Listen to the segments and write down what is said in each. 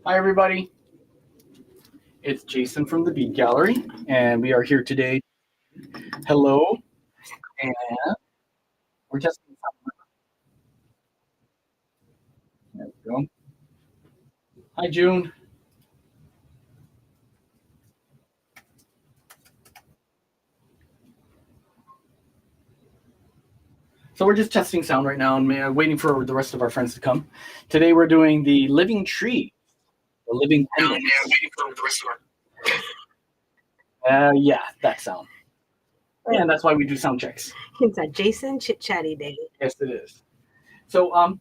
Hi, everybody. It's Jason from the Bead Gallery, and we are here today. Hello, and we're testing something. There we go. Hi, June. So we're just testing sound right now and waiting for the rest of our friends to come. Today we're doing the living tree, the living pendants. Waiting for the rest of Yeah, that sound. And that's why we do sound checks. It's a Jason chit chatty day. Yes, it is. So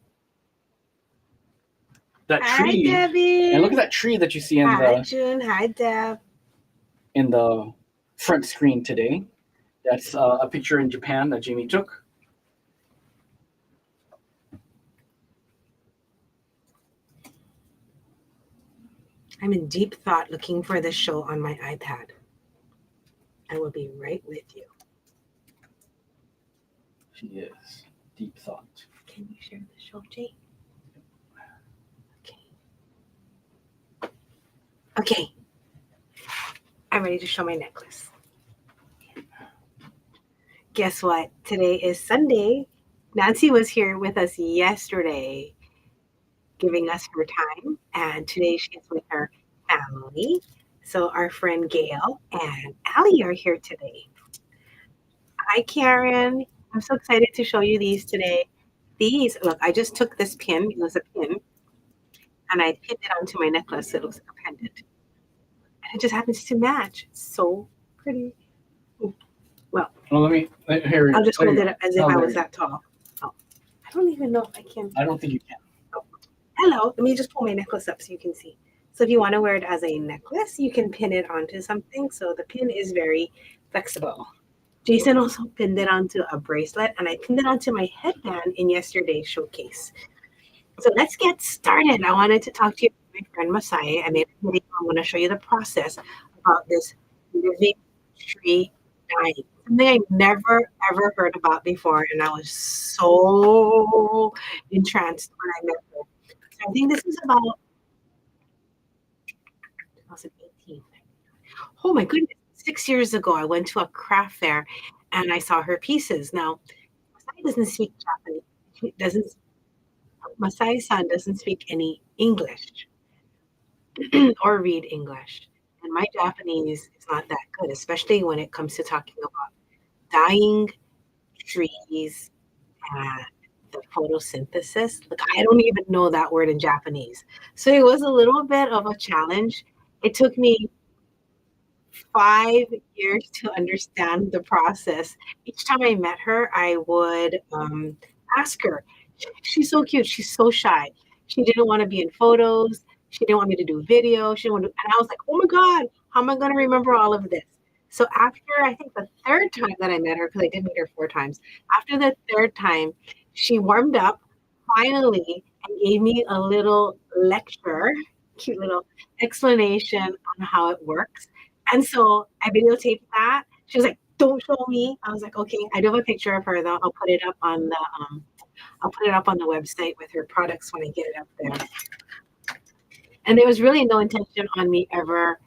that Hi, tree, Debbie. and look at that tree that you see in Hi, June. Hi, Deb. the front screen today. That's a picture in Japan that Jamie took. I'm in deep thought looking for the show on my iPad. I will be right with you. She is. Deep thought. Can you share the show, Jay? Okay. Okay. I'm ready to show my necklace. Guess what? Today is Sunday. Nancy was here with us yesterday, giving us her time, and today she's with her family. So our friend Gail and Allie are here today. Hi, Karen. I'm so excited to show you these today. These, look, I just took this pin. It was a pin, and I pinned it onto my necklace. So it looks like a pendant. And it just happens to match. It's so pretty. Well, let me, here. I'll just hold it up as if I was there. that tall. Oh, I don't even know if I can. I don't think you can. Oh. Hello. Let me just pull my necklace up so you can see. So if you want to wear it as a necklace, you can pin it onto something. So the pin is very flexible. Jason also pinned it onto a bracelet, and I pinned it onto my headband in yesterday's showcase. So let's get started. I wanted to talk to you about my friend Masai. I made a video. I'm going to show you the process about this living tree dyeing. Something I never, ever heard about before, and I was so entranced when I met her. So I think this is about 2018. Oh my goodness. 6 years ago, I went to a craft fair and I saw her pieces. Now, Masai doesn't speak Japanese. Masai-san doesn't speak any English or read English. And my Japanese is not that good, especially when it comes to talking about dyeing trees and the photosynthesis. Like, I don't even know that word in Japanese. So it was a little bit of a challenge. It took me 5 years to understand the process. Each time I met her, I would ask her. She's so cute. She's so shy. She didn't want to be in photos. She didn't want me to do video. She didn't want to, and I was like, oh my God, how am I going to remember all of this? So after, I think the third time that I met her, because I did meet her 4 times, after the third time, she warmed up finally and gave me a little lecture, cute little explanation on how it works. And so I videotaped that. She was like, don't show me. I was like, okay, I do have a picture of her though. I'll put it up on the website with her products when I get it up there. And there was really no intention on me ever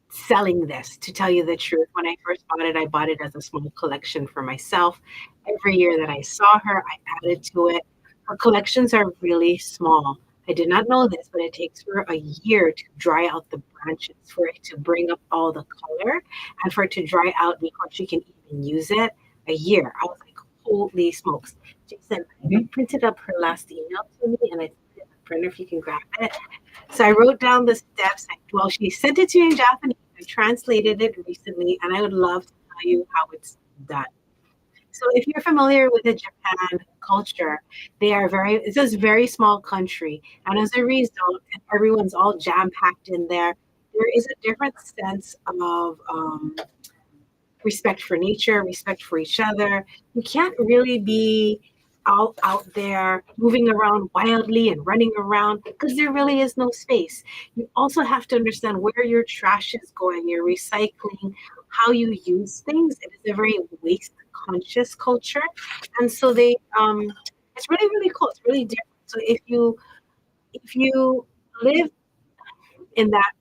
selling this, to tell you the truth. When I first I bought it as a small collection for myself. Every year that I saw her, I added to it. Her collections are really small. I did not know this, but it takes her a year to dry out the branches for it to bring up all the color and for it to dry out before she can even use it. A year. I was like, holy smokes. Jason, I printed up her last email to me and I put it in the printer if you can grab it. So I wrote down the steps. Well, she sent it to me in Japanese. I translated it recently and I would love to tell you how it's done. So if you're familiar with the Japan culture, it's a very small country. And as a result, everyone's all jam-packed in there. There is a different sense of respect for nature, respect for each other. You can't really be out there moving around wildly and running around because there really is no space. You also have to understand where your trash is going, your recycling, how you use things. It is a very waste conscious culture, and so they it's really, really cool. It's really different. So if you live in that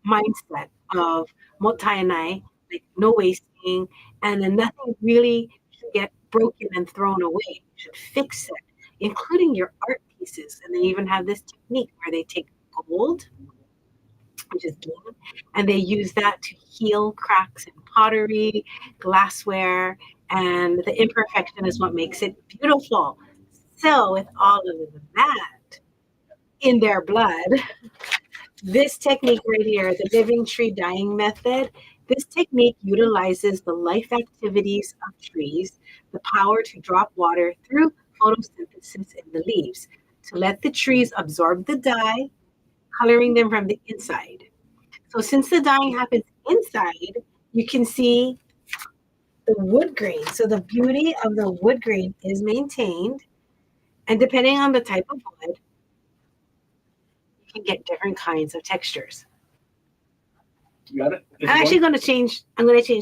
mindset of motainai, like no wasting, and then nothing really should get broken and thrown away. You should fix it, including your art pieces. And they even have this technique where they take gold, which is gold, and they use that to heal cracks in pottery, glassware, and the imperfection is what makes it beautiful. So, with all of that in their blood, this technique right here, the living tree dyeing method, this technique utilizes the life activities of trees, the power to drop water through photosynthesis in the leaves to let the trees absorb the dye, coloring them from the inside. So since the dyeing happens inside, you can see the wood grain. So the beauty of the wood grain is maintained. And depending on the type of wood, you can get different kinds of textures. You got it? I'm actually going to change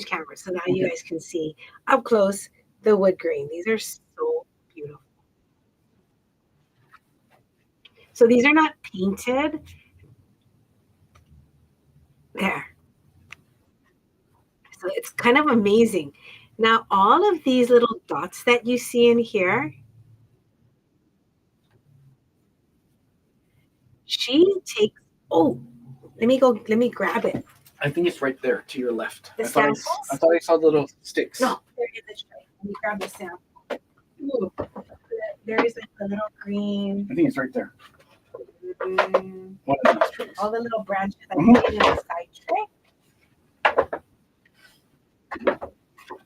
cameras so now you guys can see up close the wood grain. These are so beautiful. So these are not painted. There. So it's kind of amazing. Now, all of these little dots that you see in here, she takes, oh, let me grab it. I think it's right there to your left. The I samples? thought I saw the little sticks. No, they're in the tray. Let me grab the sample. Ooh, there is like the little green. I think it's right there. Mm, One of these trees. all the little branches that you see in the side tray.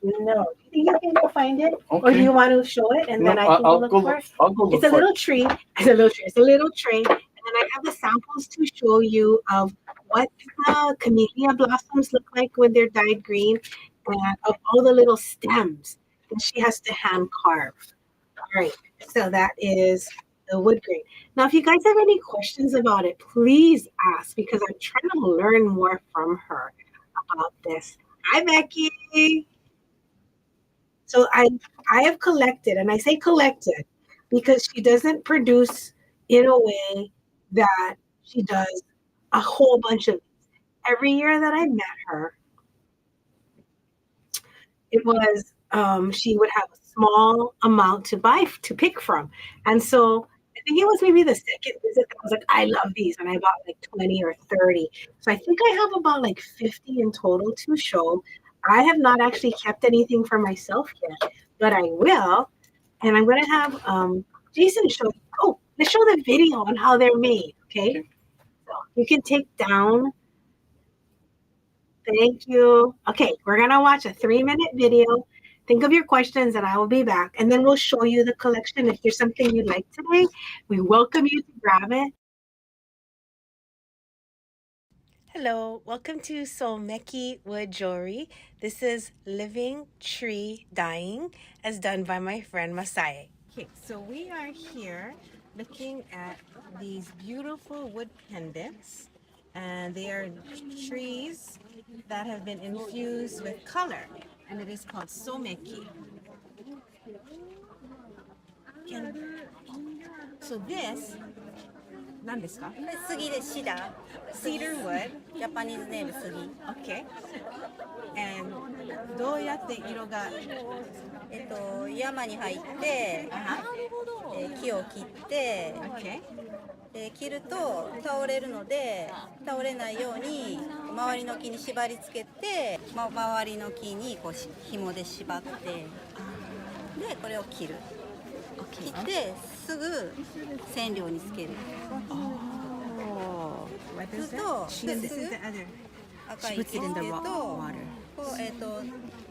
No. Do you think you can go find it? Okay. Or do you want to show it and then I can go look for it? I'll go look It's a for little it. tree. It's a little tree. It's a little tray. And then I have the samples to show you of what the camellia blossoms look like when they're dyed green and of all the little stems that she has to hand carve. All right. So that is the wood grain. Now, if you guys have any questions about it, please ask because I'm trying to learn more from her about this. Hi, Becky. So I have collected, and I say collected because she doesn't produce in a way that she does a whole bunch of these. Every year that I met her, it was she would have a small amount to pick from. And so I think it was maybe the second visit that I was like, I love these. And I bought like 20 or 30. So I think I have about like 50 in total to show. I have not actually kept anything for myself yet, but I will. And I'm going to have Jason show. Oh, let's show the video on how they're made. Okay. So you can take down. Thank you. Okay, we're going to watch a 3-minute video. Think of your questions and I will be back. And then we'll show you the collection. If there's something you'd like today, we welcome you to grab it. Hello, welcome to Solmeki Wood Jewelry. This is living tree dyeing as done by my friend Masai. Okay, so we are here looking at these beautiful wood pendants, and they are trees that have been infused with color, and it is called Someki. So this, 何ですか? 杉でシダー Cedar wood. ジャパニーズネーム杉 Okay. And どうやって色が山に入って、木を切って、 Okay. 切ると倒れるので倒れないように周りの木に縛り付けて、周りの木にこう紐で縛ってでこれを切る、切ってすぐ染料につける。 What す is る that? と This is the other. 赤い She 木 puts it in the っていう raw と water. こ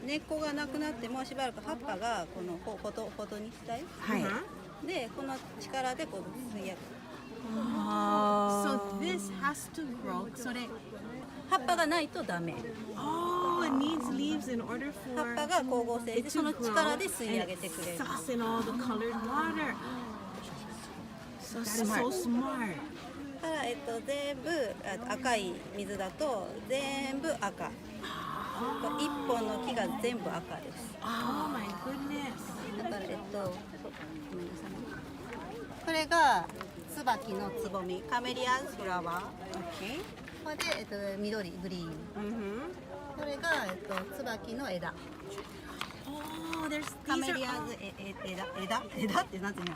う根っこがなくなってもしばらく葉っぱがこのフォトにしたい。はい。でこの力でこう吸い上げる。 So this has to grow. それ葉っぱがないとダメ。 Oh, it needs leaves in order 葉 for っぱが光合成 it で to その grow 力で吸い上げてくれ and る。 sucks in all the colored water. So so smart. だから全部赤い水だと全部赤。一本の木が全部赤です。 Oh my goodness. だからごめんなさい。これが椿のつぼみ、カメリアンフラワー。 Okay. これで、緑、グリーン。 Mm-hmm. これが、椿の枝。 Oh, there's カ these メ are リアン all... ズ枝ってなんていうの？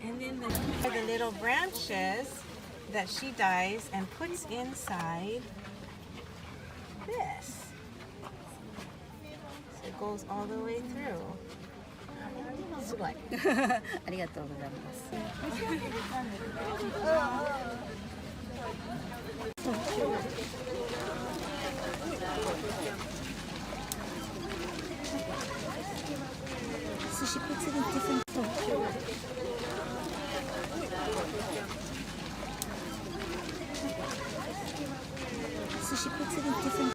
And then the little branches that she dyes and puts inside this. So it goes all the way through. すごい。ありがとうございます。寿司プツリってそう。寿司プツリってそう。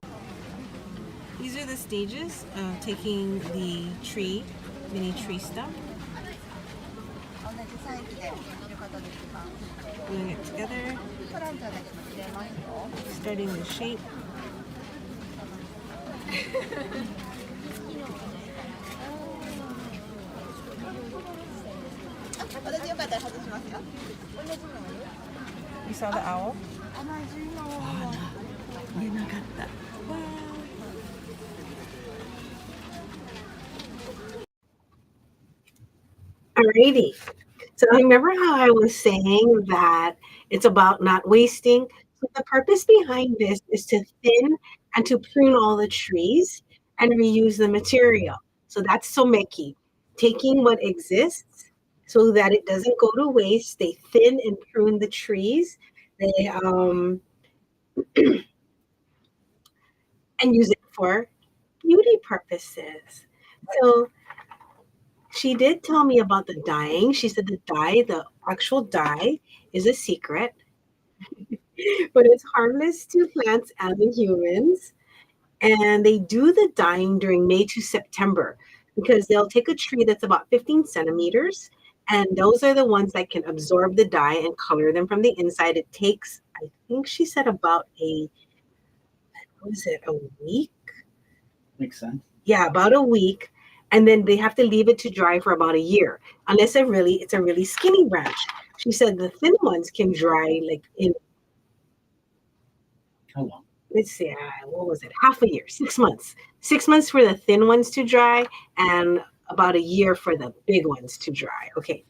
These are the stages of taking the tree, mini tree stump, 同じサイズで見ることできます。 putting it together, プランターだけも入れますよ。 starting the shape. 私よかったら外しますよ。 You saw the owl? 見えなかった。Alrighty. So remember how I was saying that it's about not wasting? So the purpose behind this is to thin and to prune all the trees and reuse the material. So that's someki, taking what exists so that it doesn't go to waste. They thin and prune the trees. They and use it for beauty purposes. So she did tell me about the dyeing. She said the actual dye is a secret, but it's harmless to plants and the humans. And they do the dyeing during May to September because they'll take a tree that's about 15 centimeters, and those are the ones that can absorb the dye and color them from the inside. It takes, I think she said about a week? Makes sense. Yeah, about a week. And then they have to leave it to dry for about a year, unless it's a really skinny branch. She said the thin ones can dry like in, How long? let's see, what was it? Half a year, 6 months. 6 months for the thin ones to dry and about a year for the big ones to dry. Okay.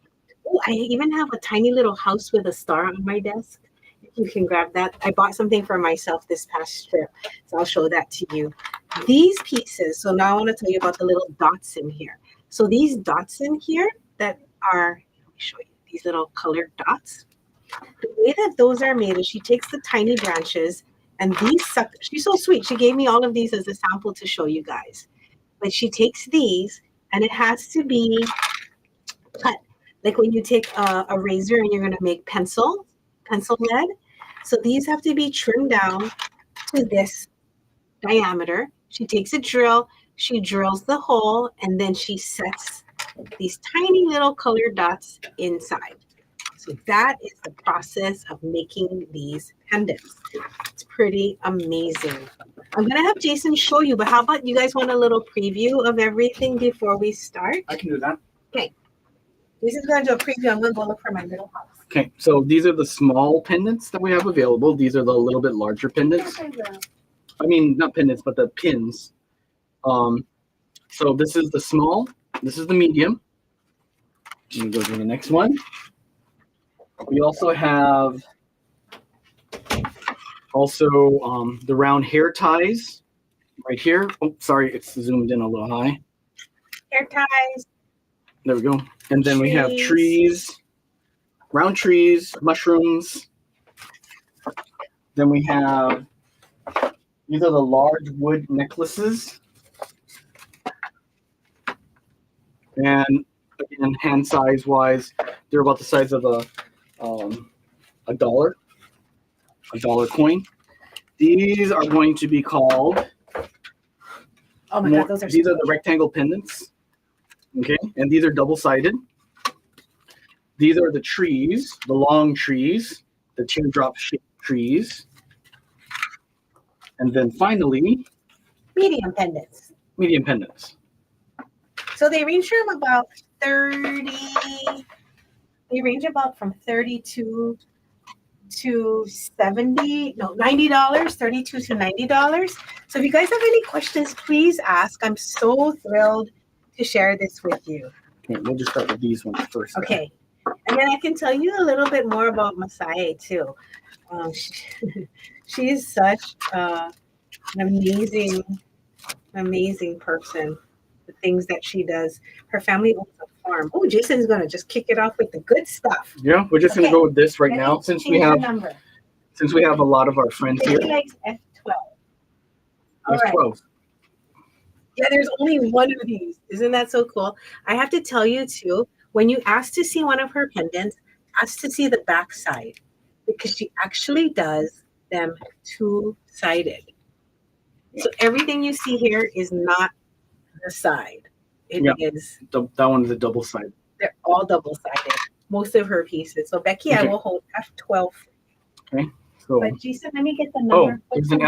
Oh, I even have a tiny little house with a star on my desk. If you can grab that. I bought something for myself this past trip, so I'll show that to you. These pieces, so now I want to tell you about the little dots in here. So these dots in here that are, let me show you, these little colored dots. The way that those are made is she takes the tiny branches and these suck. She's so sweet. She gave me all of these as a sample to show you guys. But she takes these and it has to be cut. Like when you take a razor and you're going to make pencil lead. So these have to be trimmed down to this diameter. She takes a drill, she drills the hole, and then she sets these tiny little colored dots inside. So that is the process of making these pendants. It's pretty amazing. I'm gonna have Jason show you, but how about you guys want a little preview of everything before we start? I can do that. Okay. Jason's gonna do a preview. I'm gonna go look for my little house. Okay, so these are the small pendants that we have available. These are the little bit larger pendants. I mean, not pendants, but the pins. So this is the small. This is the medium. Let me go to the next one. We also have the round hair ties right here. Oh, sorry, it's zoomed in a little high. Hair ties. There we go. And then we have trees, round trees, mushrooms. Then we have, these are the large wood necklaces. And again, hand size wise, they're about the size of a dollar coin. These are going to be called, Oh my God, those are these are the rectangle pendants. Okay, and these are double-sided. These are the trees, the long trees, the teardrop shaped trees. And then finally, medium pendants. Medium pendants. So they range from about 30. They range about from 32 to 70, no, $90, $32 to $90. So if you guys have any questions, please ask. I'm so thrilled to share this with you. Okay, we'll just start with these ones first. Okay. And then I can tell you a little bit more about Masai too. She is such an amazing person. The things that she does. Her family owns a farm. Oh, Jason's gonna just kick it off with the good stuff. Yeah, we're just gonna go with this right now since we have a lot of our friends here. She likes F12. All F12. right. Yeah, there's only one of these. Isn't that so cool? I have to tell you too, when you ask to see one of her pendants, ask to see the back side because she actually does them two-sided. So everything you see here is not the side. It is. That one is a double side. They're all double-sided. Most of her pieces. So Becky, I will hold F12. Okay. So. But Jason, let me get the number. There's an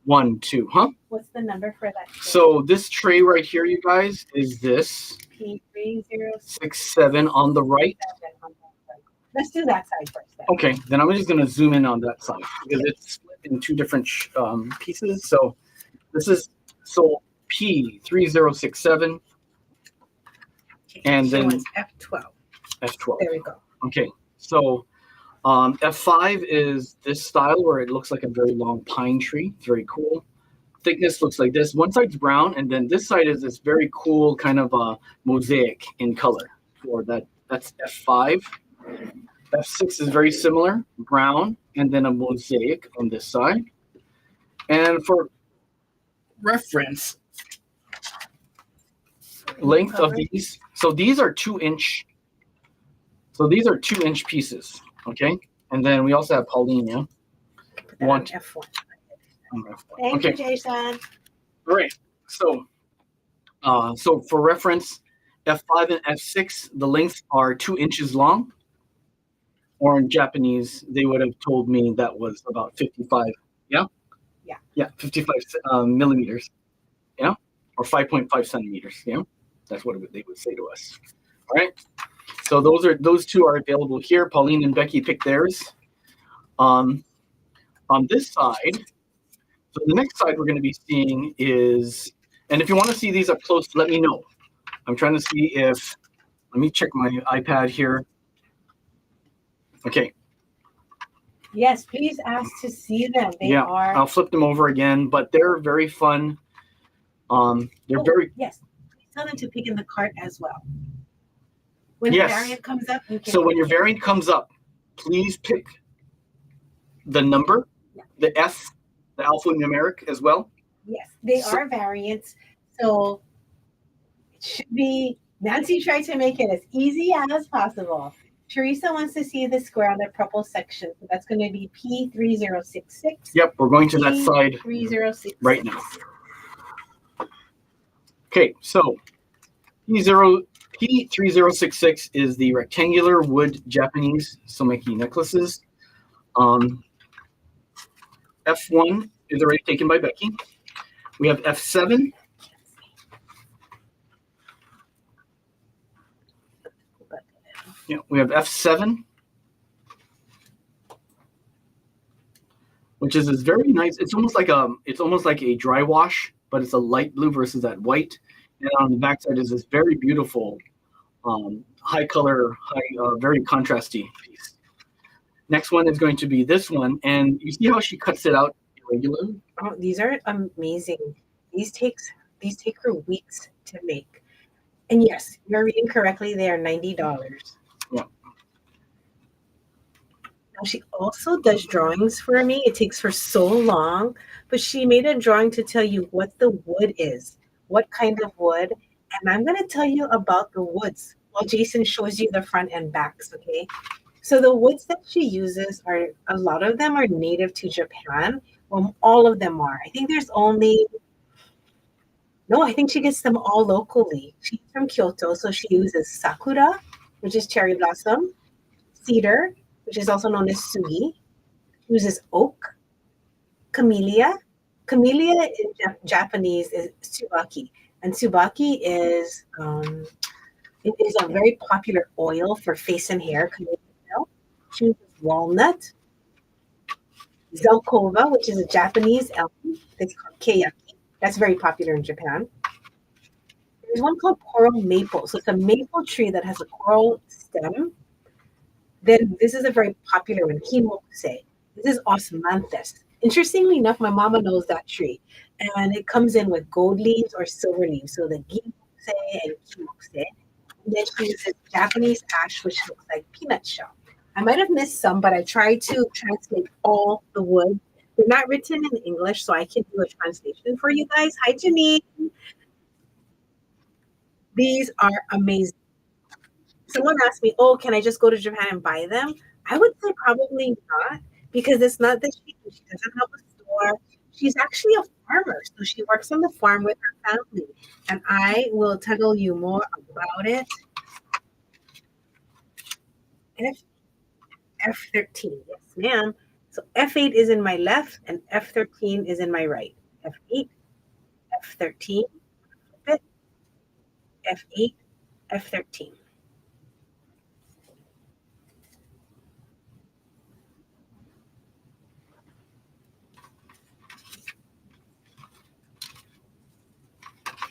F1, 2, huh? What's the number for that? So this tray right here, you guys, is this P3067 on the right. Let's do that side first. Then. Okay, then I'm just gonna zoom in on that side because it's split in two different pieces. So this is P3067, and then F12. F12. There we go. Okay, so F5 is this style where it looks like a very long pine tree. It's very cool. Thickness looks like this. One side's brown, and then this side is this very cool kind of mosaic in color. For that, that's F5. F6 is very similar, brown, and then a mosaic on this side. And for reference, length of these. So these are 2-inch. So these are 2-inch pieces. Okay, and then we also have Paulina. One F1. Thank you, Jason. All right. So, so for reference, F5 and F6, the lengths are 2 inches long. Or in Japanese, they would have told me that was about 55. Yeah. Yeah. Yeah, 55 millimeters. Yeah, or 5.5 centimeters. Yeah, that's what they would say to us. All right. So those two are available here. Pauline and Becky picked theirs. On this side, so the next side we're going to be seeing is, and if you want to see these up close, let me know. I'm trying to see if, let me check my iPad here. Okay. Yes, please ask to see them. They are. I'll flip them over again, but they're very fun. They're very. Yes, tell them to pick in the cart as well. When the variant comes up, you can. So when your variant comes up, please pick the number, the S, the alphanumeric as well. Yes, they are variants. So it should be. Nancy tried to make it as easy as possible. Teresa wants to see the square on the purple section. So that's going to be P3066. Yep, we're going to that side 3066 right now. Okay, so P3066 is the rectangular wood Japanese someki necklaces. F1 is already taken by Becky. We have F7. Yeah, we have F7, which is this very nice. It's almost like a dry wash, but it's a light blue versus that white. And on the back side is this very beautiful, high color, very contrasty piece. Next one is going to be this one, and you see how she cuts it out irregularly? Oh, these are amazing. These take her weeks to make. And yes, you're reading correctly. They are $90. Yeah. Now she also does drawings for me. It takes her so long, but she made a drawing to tell you what the wood is, what kind of wood. And I'm going to tell you about the woods while Jason shows you the front and backs, okay? So the woods that she uses a lot of them are native to Japan. Well, all of them are. I think there's only, no, I think she gets them all locally. She's from Kyoto, so she uses sakura, which is cherry blossom, cedar, which is also known as sugi, uses oak, camellia, Camellia in Japanese is tsubaki, and tsubaki is it is a very popular oil for face and hair. Camellia oil. Choose walnut, zelkova, which is a Japanese elm. It's called keyaki. That's very popular in Japan. There's one called coral maple. So it's a maple tree that has a coral stem. Then this is a very popular one, kimokse. This is osmanthus. Interestingly enough, my mama knows that tree. And it comes in with gold leaves or silver leaves. So the gimokse and kimokse. And then she uses Japanese ash, which looks like peanut shell. I might have missed some, but I tried to translate all the wood. They're not written in English, so I can do a translation for you guys. Hi, Janine. These are amazing. Someone asked me, oh, can I just go to Japan and buy them? I would say probably not, because it's not that she doesn't have a store. She's actually a farmer, so she works on the farm with her family. And I will tell you more about it. F13, yes, ma'am. So F8 is in my left and F13 is in my right. F8, F13, F8, F13.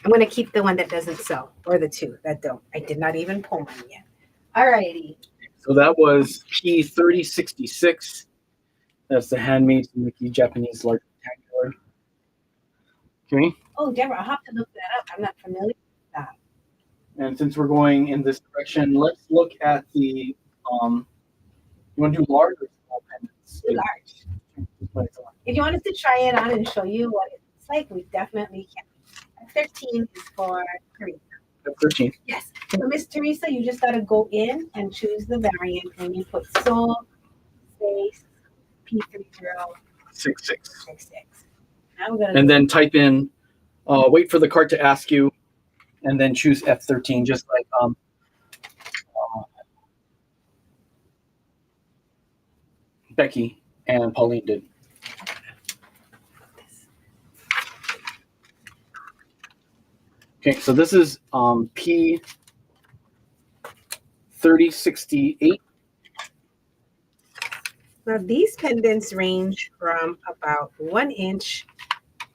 I'm going to keep the one that doesn't sell, or the two that don't. I did not even pull mine yet. All righty. So that was P3066. That's the Handmade Suzuki Japanese large rectangular. Okay. Oh, Deborah, I'll have to look that up. I'm not familiar with that. And since we're going in this direction, let's look at the, you want to do large or small pendants? Large. If you want us to try it on and show you what it looks like, we definitely can. F13 is for Teresa. F13. Yes. So Miss Teresa, you just got to go in and choose the variant, and you put soul space P3066. And then type in, wait for the cart to ask you, and then choose F13, just like Becky and Pauline did. Okay, so this is P3068. Now these pendants range from about 1 inch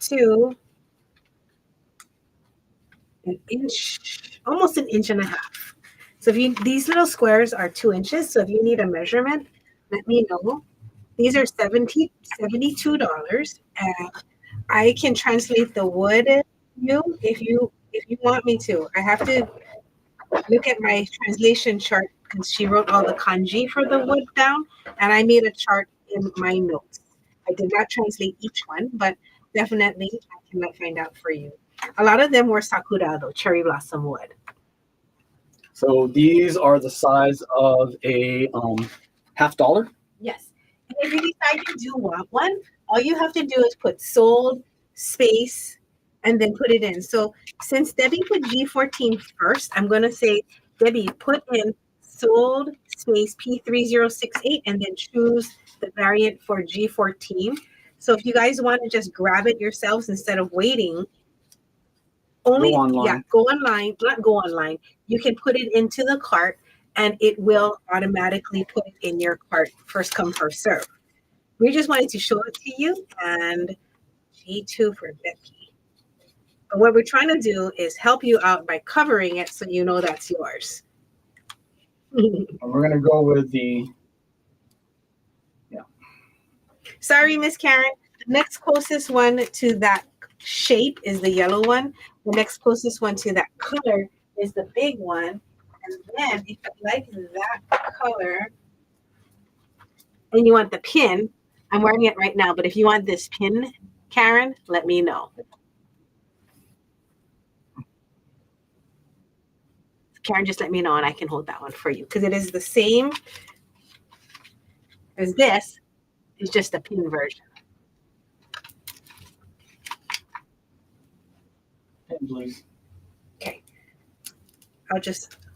to an inch, almost an inch and a half. So if you, these little squares are 2 inches. So if you need a measurement, let me know. These are $72, and I can translate the wood if you want me to. I have to look at my translation chart because she wrote all the kanji for the wood down, and I made a chart in my notes. I did not translate each one, but definitely I can find out for you. A lot of them were sakura, though, cherry blossom wood. So these are the size of a $50. Yes. And if you decide you do want one, all you have to do is put sold space and then put it in. So since Debbie put G14 first, I'm going to say, Debbie, put in sold space P3068 and then choose the variant for G14. So if you guys want to just grab it yourselves instead of waiting, only go online. Yeah, go online, not go online. You can put it into the cart and it will automatically put it in your cart, first come, first serve. We just wanted to show it to you, and G2 for Becky. But what we're trying to do is help you out by covering it so you know that's yours. And we're going to go with the, Sorry, Miss Karen. The next closest one to that shape is the yellow one. The next closest one to that color is the big one. And then if you like that color and you want the pin, I'm wearing it right now, but if you want this pin, Karen, let me know. Karen, just let me know and I can hold that one for you because it is the same as this. It's just a pin version. pin, please. Okay.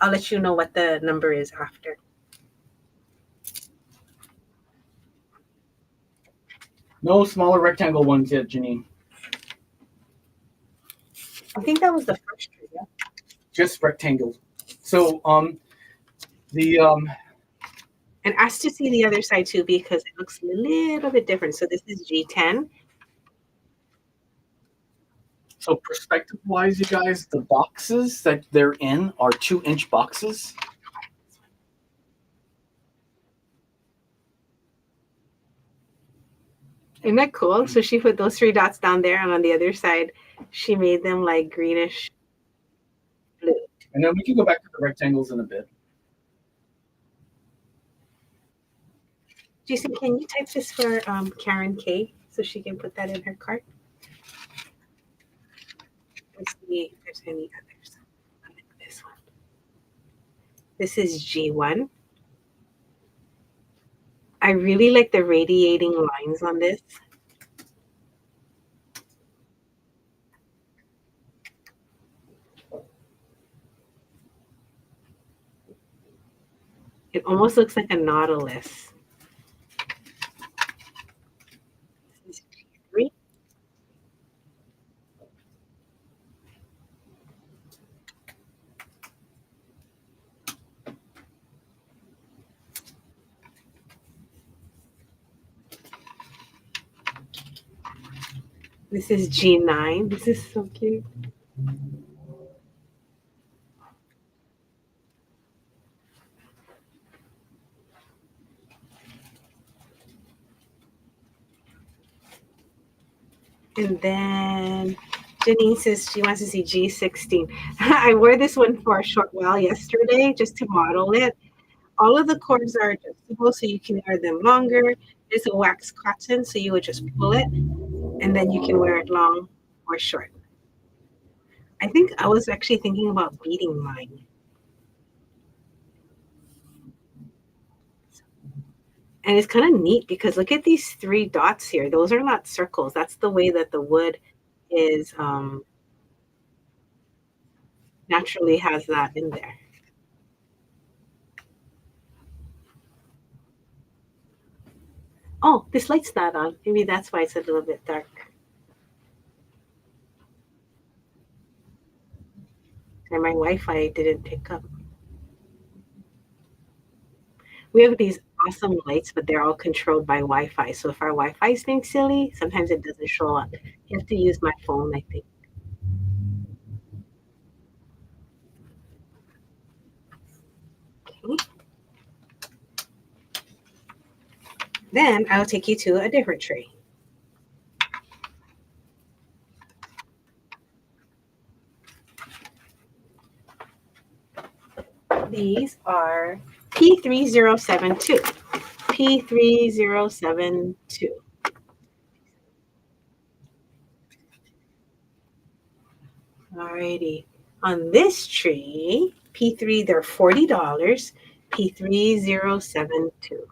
I'll let you know what the number is after. No smaller rectangle ones yet, Janine. I think that was the first tree. Yeah? Just rectangles. So the And ask to see the other side too because it looks a little bit different. So this is G10. so perspective wise, you guys, the boxes that they're in are 2-inch boxes. Isn't that cool? So she put those 3 dots down there, and on the other side, she made them like greenish blue. And then we can go back to the rectangles in a bit. Jason, can you type this for Karen K so she can put that in her cart? Let's see if there's any others. I like this one. This is G1. I really like the radiating lines on this. It almost looks like a nautilus. This is G3. This is G9. This is so cute. And then Janine says she wants to see G16. I wore this one for a short while yesterday just to model it. All of the cords are adjustable, so you can wear them longer. It's a wax cotton, so you would just pull it, and then you can wear it long or short. I think I was actually thinking about beading mine. And it's kind of neat because look at these 3 dots here. Those are not circles. That's the way that the wood is naturally has that in there. Oh, this light's not on. Maybe that's why it's a little bit dark. And my Wi-Fi didn't pick up. We have these awesome lights, but they're all controlled by Wi-Fi. So if our Wi-Fi is being silly, sometimes it doesn't show up. You have to use my phone, I think. Okay. Then I'll take you to a different tree. These are P3072. P3072. Alrighty. On this tree, P3, they're $40. P3072.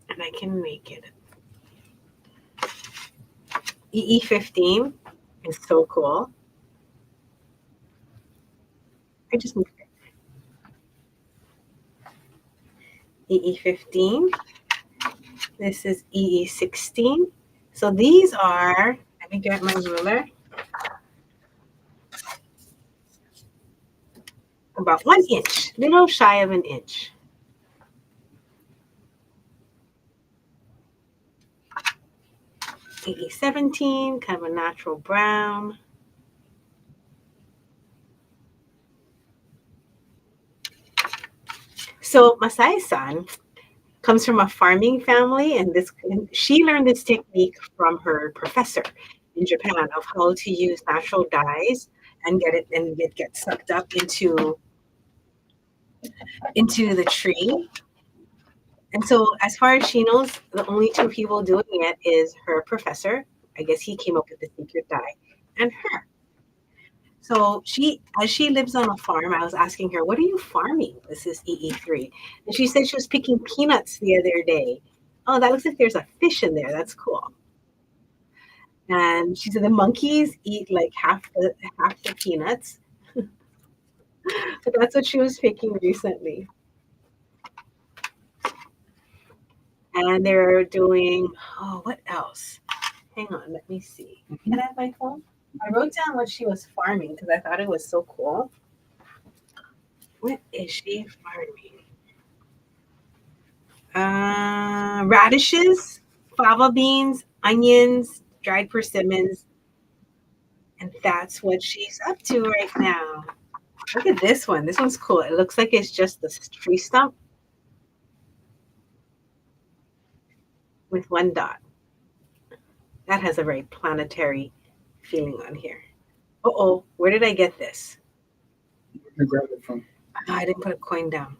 And I can make it. EE15 is so cool. I just moved it. EE15. This is EE16. So these are, let me get my ruler, about 1 inch, little shy of an inch. EE17, kind of a natural brown. So Masai-san comes from a farming family, and she learned this technique from her professor in Japan of how to use natural dyes and it gets sucked up into the tree. And so as far as she knows, the only 2 people doing it is her professor. I guess he came up with the secret dye, and her. So as she lives on a farm, I was asking her, what are you farming? This is EE3. And she said she was picking peanuts the other day. Oh, that looks like there's a fish in there. That's cool. And she said the monkeys eat like half the peanuts. But that's what she was picking recently. And they're doing, what else? Hang on, let me see. Can I have my phone? I wrote down what she was farming because I thought it was so cool. What is she farming? Radishes, fava beans, onions, dried persimmons. And that's what she's up to right now. Look at this one. This one's cool. It looks like it's just the tree stump with one dot. That has a very planetary feeling on here. Uh-oh, where did I get this? Where did you grab it from? I didn't put a coin down.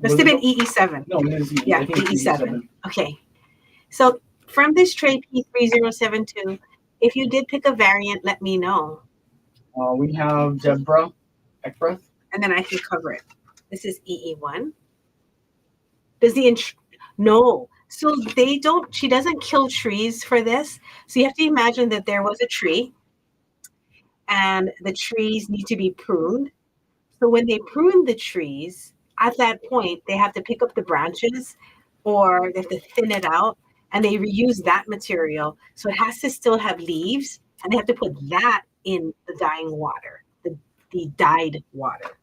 Must have been EE7. No, it is EE. Yeah, I think it's EE7. Okay. So from this tray P3072, if you did pick a variant, let me know. We have Deborah Ekbreath. And then I can cover it. This is EE1. Does the no. So they don't, she doesn't kill trees for this. So you have to imagine that there was a tree and the trees need to be pruned. So when they prune the trees, at that point, they have to pick up the branches or they have to thin it out and they reuse that material. So it has to still have leaves and they have to put that in the dyeing water, the dyed water.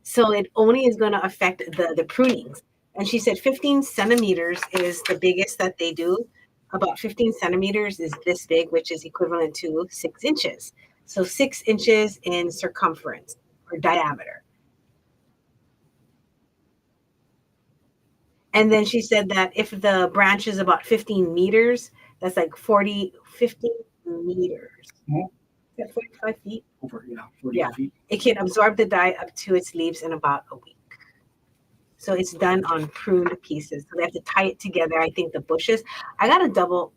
So it only is going to affect the prunings. And she said 15 centimeters is the biggest that they do. About 15 centimeters is this big, which is equivalent to 6 inches. So 6 inches in circumference or diameter. And then she said that if the branch is about 15 meters, that's like 15 meters. Mm-hmm. Is that 45 feet? Over, 40 feet. It can absorb the dye up to its leaves in about a week. So it's done on pruned pieces. So they have to tie it together. I think the bushes. I got a double.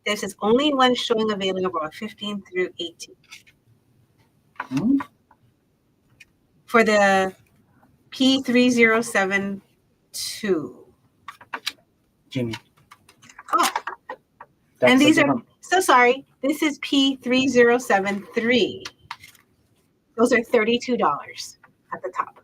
This is only one showing available about 15 through 18. Mm-hmm. For the P3072. Jimmy. Oh. And these are, so sorry, this is P3073. Those are $32 at the top.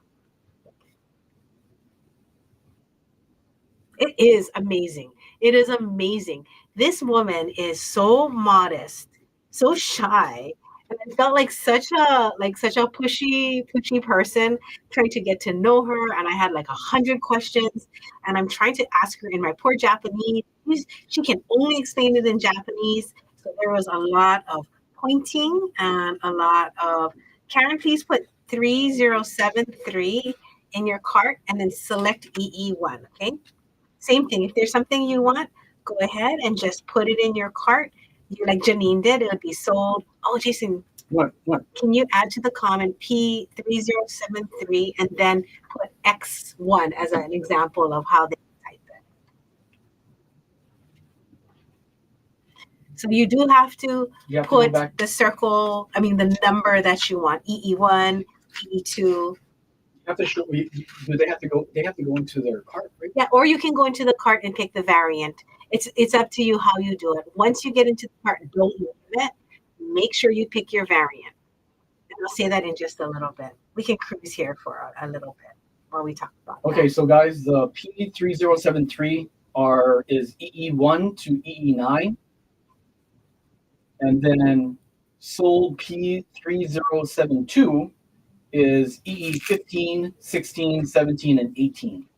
It is amazing. It is amazing. This woman is so modest, so shy. And I felt like such a pushy person trying to get to know her. And I had like 100 questions. And I'm trying to ask her in my poor Japanese. She can only explain it in Japanese. So there was a lot of pointing and a lot of, Karen, please put 3073 in your cart and then select EE1, okay? Same thing. If there's something you want, go ahead and just put it in your cart. You like Janine did, it would be sold. Oh, Jason. What? Can you add to the comment P3073 and then put X1 as an example of how they type it? So you do have to put the circle, the number that you want, EE1, EE2. Have to show, do they have to go? They have to go into their cart, right? Yeah, or you can go into the cart and pick the variant. It's up to you how you do it. Once you get into the cart, don't move it. Make sure you pick your variant. And I'll say that in just a little bit. We can cruise here for a little bit while we talk about that. Okay, so guys, the P3073 is EE1 to EE9, and then sold P3072 is EE 15, 16, 17, and 18.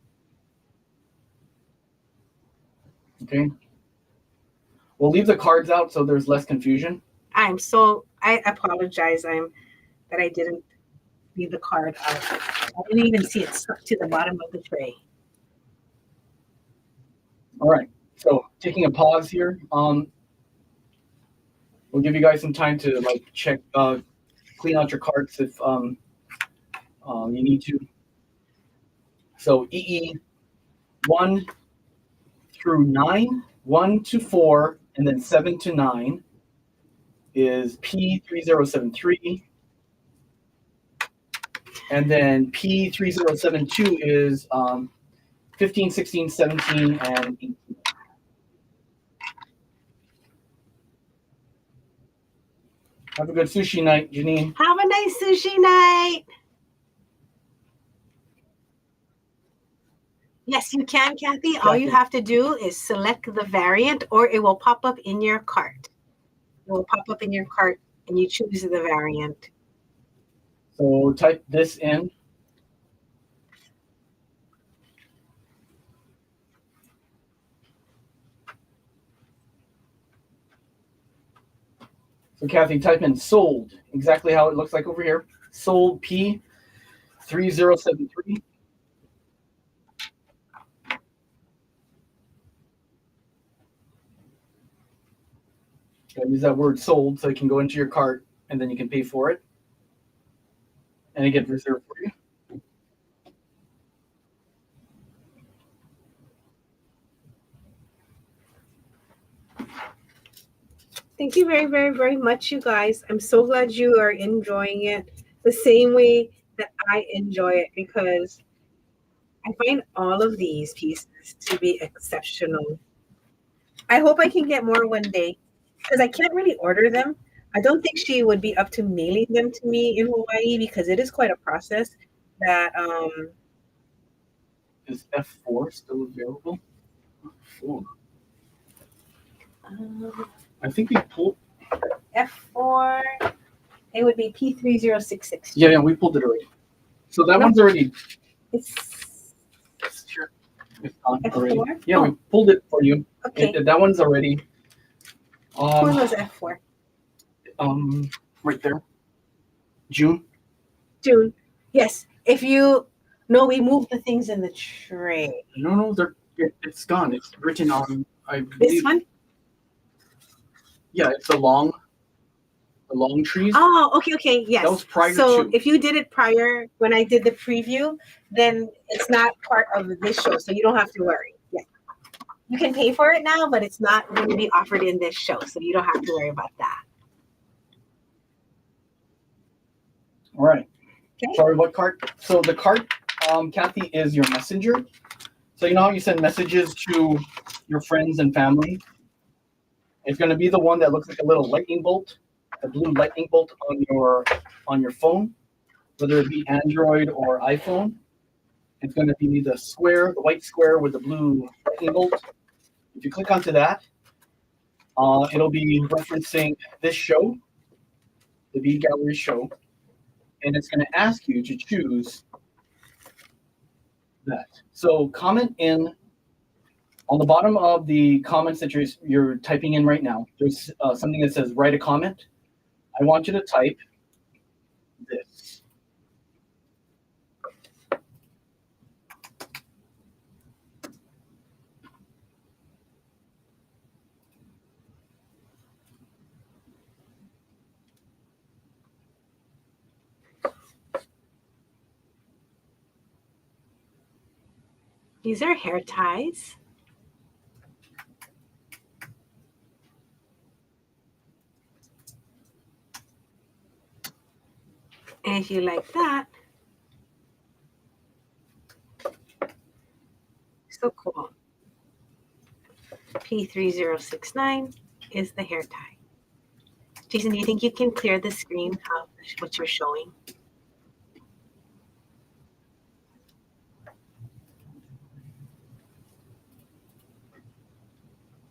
Okay. We'll leave the cards out so there's less confusion. I apologize that I didn't leave the card out. I didn't even see it stuck to the bottom of the tray. All right. So taking a pause here. We'll give you guys some time to check, clean out your carts if you need to. So EE 1 through 9, 1 to 4, and then 7 to 9 is P3073. And then P3072 is 15, 16, 17, and 18. Have a good sushi night, Janine. Have a nice sushi night. Yes, you can, Kathy. All you Kathy. have to do is select the variant, or it will pop up in your cart. It will pop up in your cart, and you choose the variant. So type this in. So Kathy, type in sold, exactly how it looks like over here. Sold P3073. Use that word sold so it can go into your cart and then you can pay for it. And it gets reserved for you. Thank you very, very, very much, you guys. I'm so glad you are enjoying it the same way that I enjoy it, because I find all of these pieces to be exceptional. I hope I can get more one day, because I can't really order them. I don't think she would be up to mailing them to me in Hawaii, because it is quite a process that Is F4 still available? F4. I think we pulled. F4, it would be P3066. Yeah, we pulled it already. So that one's already. It's Sure. It's on F4? already. Yeah, we pulled it for you. Okay. That one's already. When was F4? Right there. June. June. Yes. If you no, we moved the things in the tray. No, it's gone. It's written on. I believe. This one? Yeah, it's the long trees. Oh, okay, yes. That was prior so to. if you did it prior, when I did the preview, then it's not part of this show, so you don't have to worry. Yeah. You can pay for it now, but it's not going to be offered in this show, so you don't have to worry about that. All right. Okay. Sorry, what cart? So the cart, Kathy, is your messenger. So you know how you send messages to your friends and family? It's going to be the one that looks like a little lightning bolt, a blue lightning bolt on your phone, whether it be Android or iPhone. It's going to be the white square with the blue lightning bolt. If you click onto that, it'll be referencing this show, the Bead Gallery show, and it's going to ask you to choose that. So comment in on the bottom of the comments that you're typing in right now. There's something that says write a comment. I want you to type this. These are hair ties. And if you like that, so cool. P3069 is the hair tie. Jason, do you think you can clear the screen of what you're showing?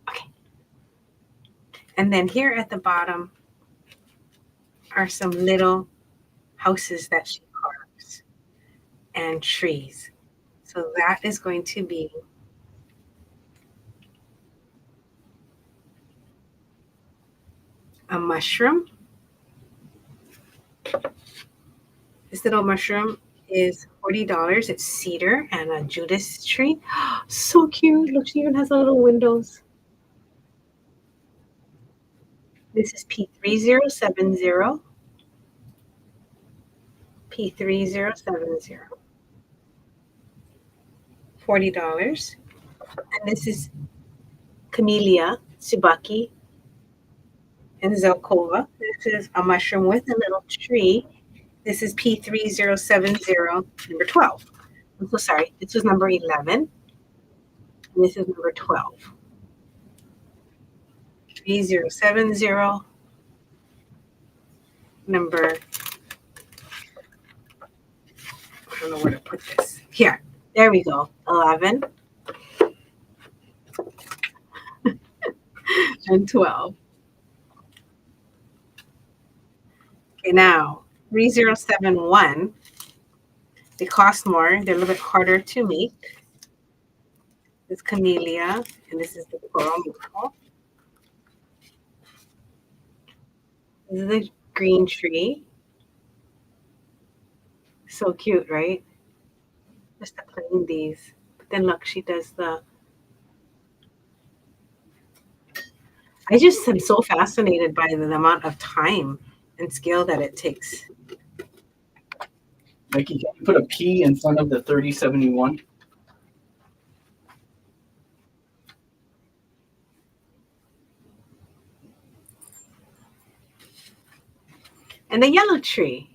Okay. And then here at the bottom are some little houses that she carves and trees. So that is going to be a mushroom. This little mushroom is $40. It's cedar and a Judas tree. So cute. Look, she even has little windows. This is P3070. P3070. $40. And this is Camellia, Tsubaki, and Zelkova. This is a mushroom with a little tree. This is P3070, number 12. I'm so sorry. This was number 11. And this is number 12. 3070, number, I don't know where to put this. Here. There we go. 11 and 12. Okay, now 3071. They cost more. They're a little bit harder to make. This camellia, and this is the coral maple. This is the green tree. So cute, right? Just to plain these. But then look, she does the. I just am so fascinated by the amount of time and skill that it takes. Like, you can put a P in front of the 3071. And the yellow tree.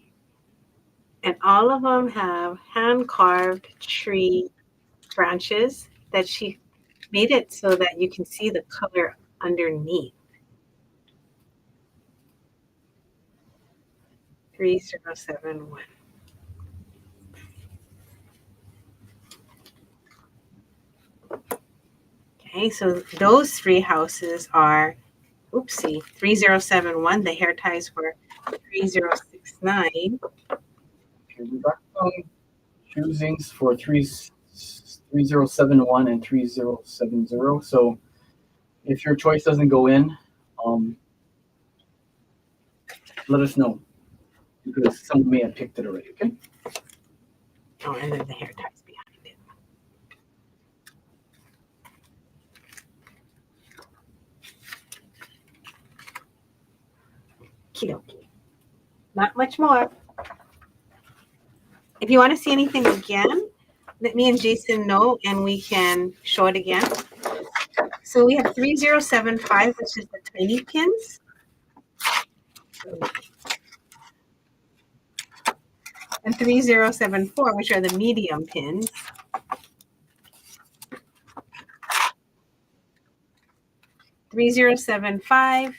And all of them have hand-carved tree branches that she made it so that you can see the color underneath. 3071. Okay, so those three houses are, oopsie, 3071. The hair ties were 3069. Okay, we got some choosings for 3071 and 3070. So if your choice doesn't go in, let us know, because someone may have picked it already. Okay. Oh, and then the hair ties behind it. Okie Not much more. If you want to see anything again, let me and Jason know and we can show it again. So we have 3075, which is the tiny pins. And 3074, which are the medium pins. 3075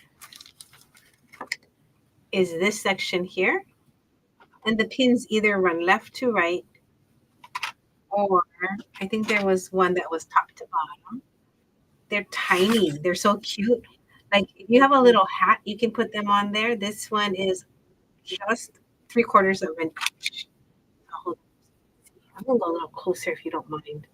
is this section here. And the pins either run left to right, or I think there was one that was top to bottom. They're tiny. They're so cute. Like, if you have a little hat, you can put them on there. This one is just 3/4 of an inch. I'm going to go a little closer if you don't mind.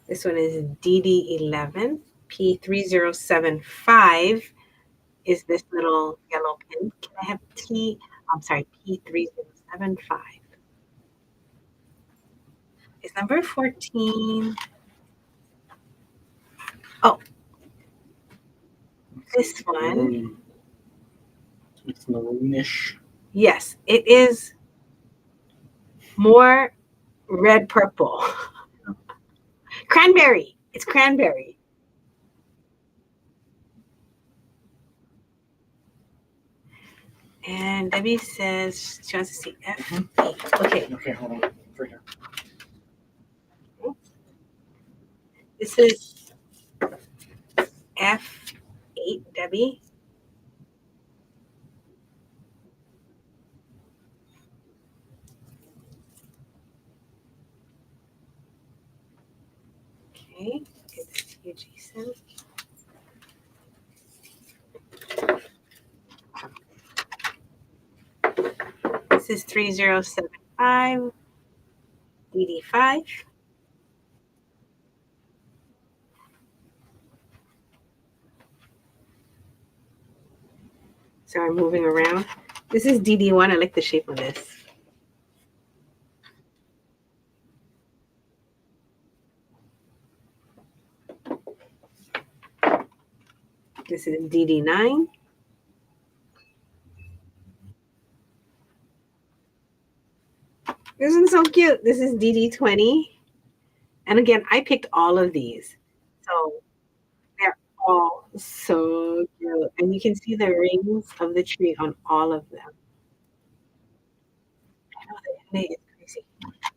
This one is DD11. P3075 is this little yellow pin. Can I have P3075? Is number 14. Oh, this one. It's maroonish. Yes, it is more red purple. Cranberry. It's cranberry. And Debbie says she wants to see F8. Okay. Okay, hold on. Right here. This is F8, Debbie. Okay, get this to you, Jason. This is 3075, DD5. So I'm moving around. This is DD1. I like the shape of this. This is DD9. This one's so cute. This is DD20. And again, I picked all of these. So they're all so cute. And you can see the rings of the tree on all of them. I know the handmade is crazy.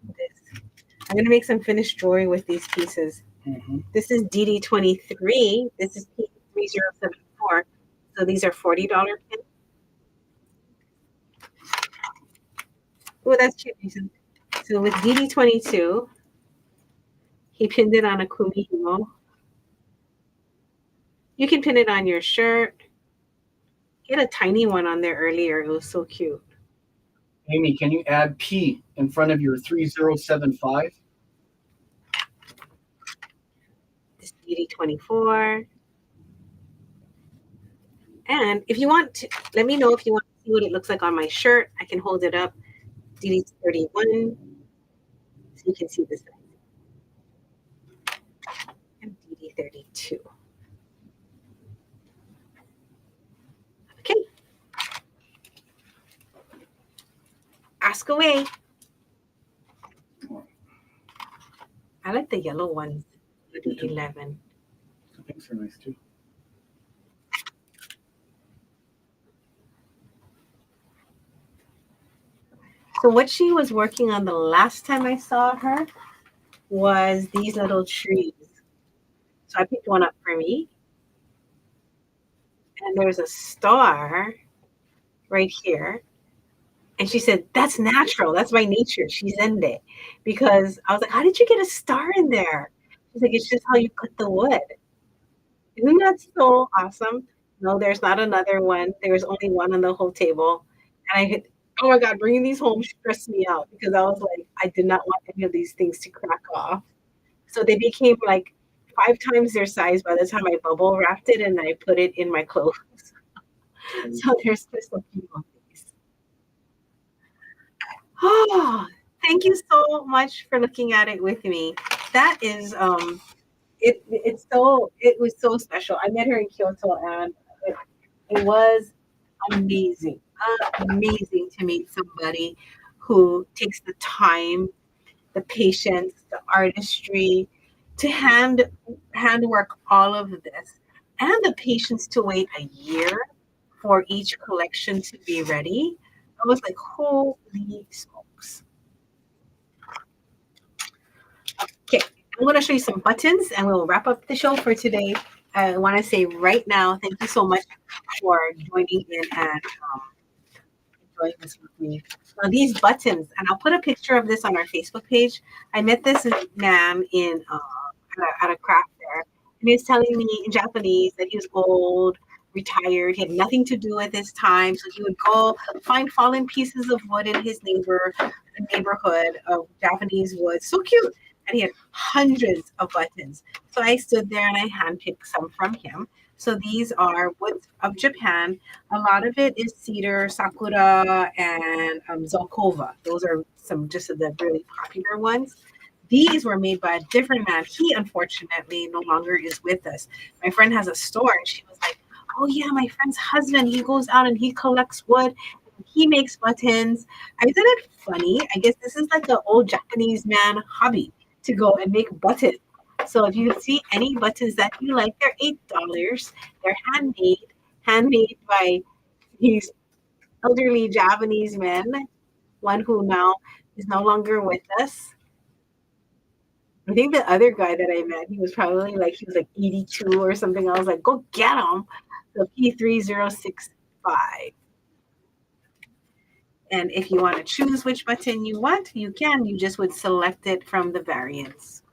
This. I'm going to make some finished jewelry with these pieces. Mm-hmm. This is DD23. This is P3074. So these are $40 pins. Oh, that's cute, Jason. So with DD22, he pinned it on a kumihimo. You can pin it on your shirt. He had a tiny one on there earlier. It was so cute. Amy, can you add P in front of your 3075? This DD24. And if you want to, let me know if you want to see what it looks like on my shirt. I can hold it up. DD31. So you can see this. And DD32. Okay. Ask away. I like the yellow ones. DD11. I think they're nice too. So what she was working on the last time I saw her was these little trees. So I picked one up for me. And there's a star right here. And she said, that's natural. That's my nature. She's in it. Because I was like, how did you get a star in there? She's like, it's just how you cut the wood. Isn't that so awesome? No, there's not another one. There's only one on the whole table. And I hit, oh my God, bringing these home stressed me out because I was like, I did not want any of these things to crack off. So they became like 5 times their size by the time I bubble wrapped it and I put it in my clothes. So there's just a few of these. Oh, thank you so much for looking at it with me. That is it was so special. I met her in Kyoto and it was amazing. Amazing to meet somebody who takes the time, the patience, the artistry to handwork all of this and the patience to wait a year for each collection to be ready. I was like, holy smokes. Okay, I'm going to show you some buttons and we'll wrap up the show for today. I want to say right now, thank you so much for joining in and enjoying this with me. Now these buttons, and I'll put a picture of this on our Facebook page. I met this man in at a craft fair, and he was telling me in Japanese that he was old, retired. He had nothing to do with his time, so he would go find fallen pieces of wood in his neighborhood of Japanese wood. So cute. And he had hundreds of buttons. So I stood there and I handpicked some from him. So these are woods of Japan. A lot of it is cedar, sakura, and zokova. Those are some just of the really popular ones. These were made by a different man. He unfortunately no longer is with us. My friend has a store and she was like, oh yeah, my friend's husband, he goes out and he collects wood. He makes buttons. Isn't it funny? I guess this is like the old Japanese man hobby to go and make buttons. So if you see any buttons that you like, they're $8. They're handmade by these elderly Japanese men, one who now is no longer with us. I think the other guy that I met, he was probably like, he was like 82 or something. I was like, go get him. So P3065. And if you want to choose which button you want, you can. You just would select it from the variants.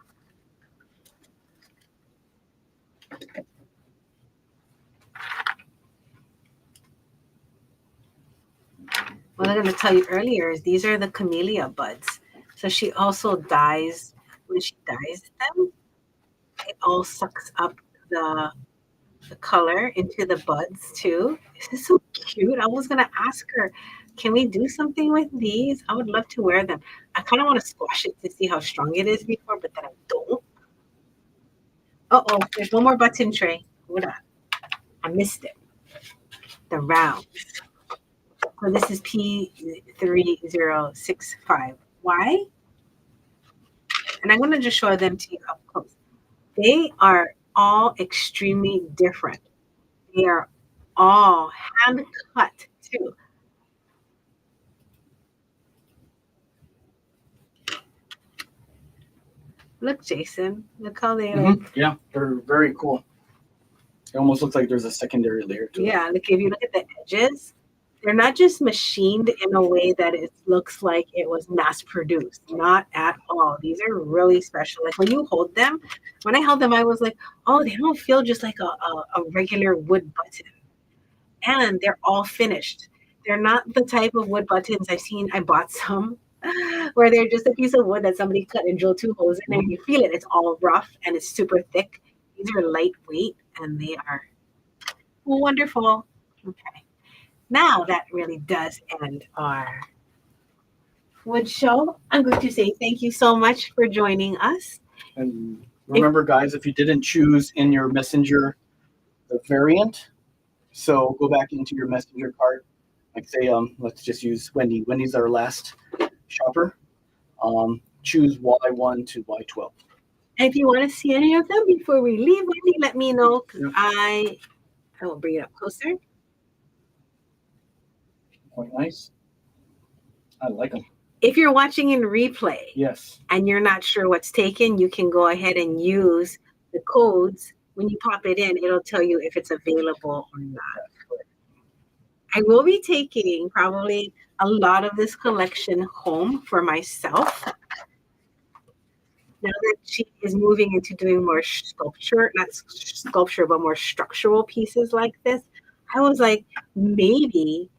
What I'm going to tell you earlier is these are the camellia buds. So she also dyes, when she dyes them, it all sucks up the color into the buds too. This is so cute. I was going to ask her, can we do something with these? I would love to wear them. I kind of want to squash it to see how strong it is before, but then I don't. Uh-oh, there's one more button tray. Hold on. I missed it. The round. So this is P3065. Why? And I'm going to just show them to you up close. They are all extremely different. They are all hand cut too. Look, Jason. Look how they like. Yeah, they're very cool. It almost looks like there's a secondary layer to it. Yeah, look, if you look at the edges, they're not just machined in a way that it looks like it was mass produced. Not at all. These are really special. Like when you hold them, when I held them, I was like, oh, they don't feel just like a regular wood button. And they're all finished. They're not the type of wood buttons I've seen. I bought some where they're just a piece of wood that somebody cut and drilled 2 holes in, and you feel it. It's all rough and it's super thick. These are lightweight and they are wonderful. Okay. Now that really does end our wood show. I'm going to say thank you so much for joining us. And remember, guys, if you didn't choose in your messenger the variant, so go back into your messenger cart. Like say, let's just use Wendy. Wendy's our last shopper. Choose Y1 to Y12. And if you want to see any of them before we leave, Wendy, let me know. 'Cause Yeah. I will bring it up closer. Quite nice. I like them. If you're watching in replay Yes. and you're not sure what's taken, you can go ahead and use the codes. When you pop it in, it'll tell you if it's available or not. I will be taking probably a lot of this collection home for myself. Now that she is moving into doing more sculpture, not sculpture, but more structural pieces like this, I was like, maybe,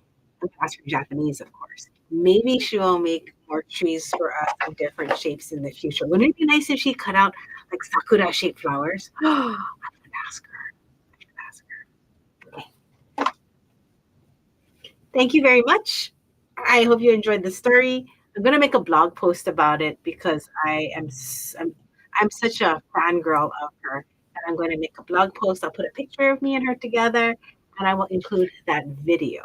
I'm asking Japanese, of course, maybe she will make more trees for us in different shapes in the future. Wouldn't it be nice if she cut out like sakura shaped flowers? I should ask her. Okay. Thank you very much. I hope you enjoyed the story. I'm gonna make a blog post about it because I'm such a fangirl of her, and I'm going to make a blog post. I'll put a picture of me and her together, and I will include that video.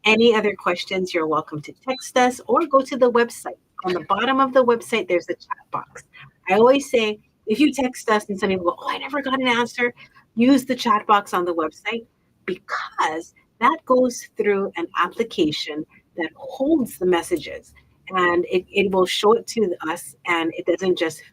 Any other questions, you're welcome to text us or go to the website. On the bottom of the website, there's a chat box. I always say, if you text us and some people go, oh, I never got an answer, use the chat box on the website because that goes through an application that holds the messages and it will show it to us and it doesn't just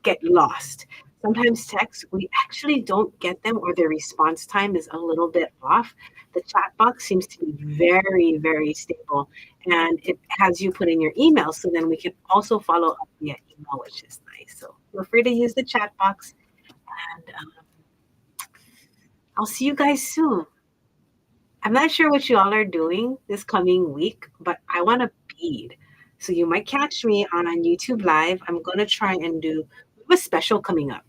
get lost. Sometimes texts, we actually don't get them or their response time is a little bit off. The chat box seems to be very, very stable and it has you put in your email so then we can also follow up via email, which is nice. So feel free to use the chat box and I'll see you guys soon. I'm not sure what you all are doing this coming week, but I want to bead. So you might catch me on YouTube Live. I'm going to try and do a special coming up.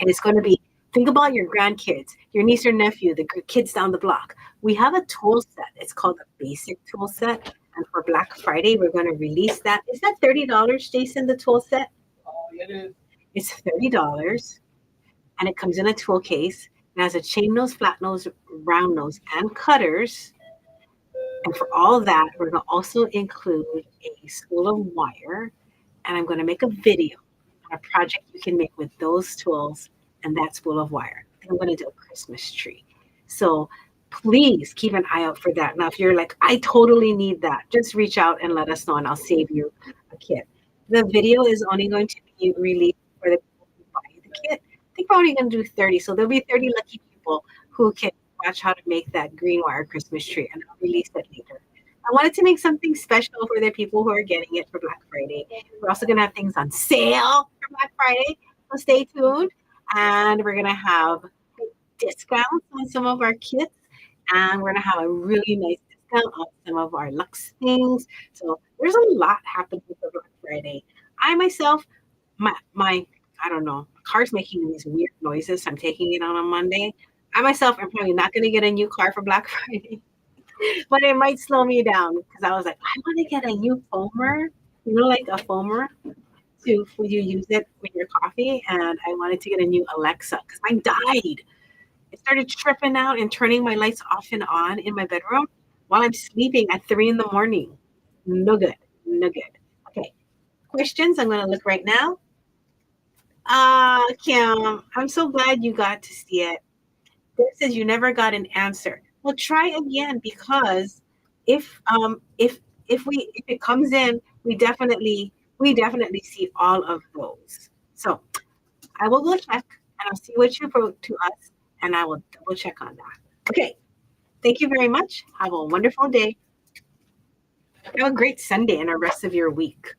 And it's going to be, think about your grandkids, your niece or nephew, the kids down the block. We have a tool set. It's called the basic tool set. And for Black Friday, we're going to release that. Is that $30, Jason, the tool set? It is. It's $30. And it comes in a tool case. It has a chain nose, flat nose, round nose, and cutters. And for all of that, we're going to also include a spool of wire. And I'm going to make a video on a project you can make with those tools and that spool of wire. And I'm going to do a Christmas tree. So please keep an eye out for that. Now, if you're like, I totally need that, just reach out and let us know and I'll save you a kit. The video is only going to be released for the people who buy the kit. I think we're only going to do 30. So there'll be 30 lucky people who can watch how to make that green wire Christmas tree, and I'll release it later. I wanted to make something special for the people who are getting it for Black Friday. We're also going to have things on sale for Black Friday, so stay tuned. And we're going to have discounts on some of our kits, and we're going to have a really nice discount on some of our luxe things. So there's a lot happening for Black Friday. I myself, my I don't know, my car's making these weird noises. I'm taking it on a Monday. I myself am probably not going to get a new car for Black Friday, but it might slow me down because I was like, I want to get a new foamer, like a foamer when you use it with your coffee. And I wanted to get a new Alexa because mine died. It started tripping out and turning my lights off and on in my bedroom while I'm sleeping at 3 a.m. No good. Okay. Questions? I'm going to look right now. Kim, I'm so glad you got to see it. This says you never got an answer. Well, try again because if it comes in, we definitely see all of those. So I will go check and I'll see what you wrote to us and I will double check on that. Okay. Thank you very much. Have a wonderful day. Have a great Sunday and a rest of your week.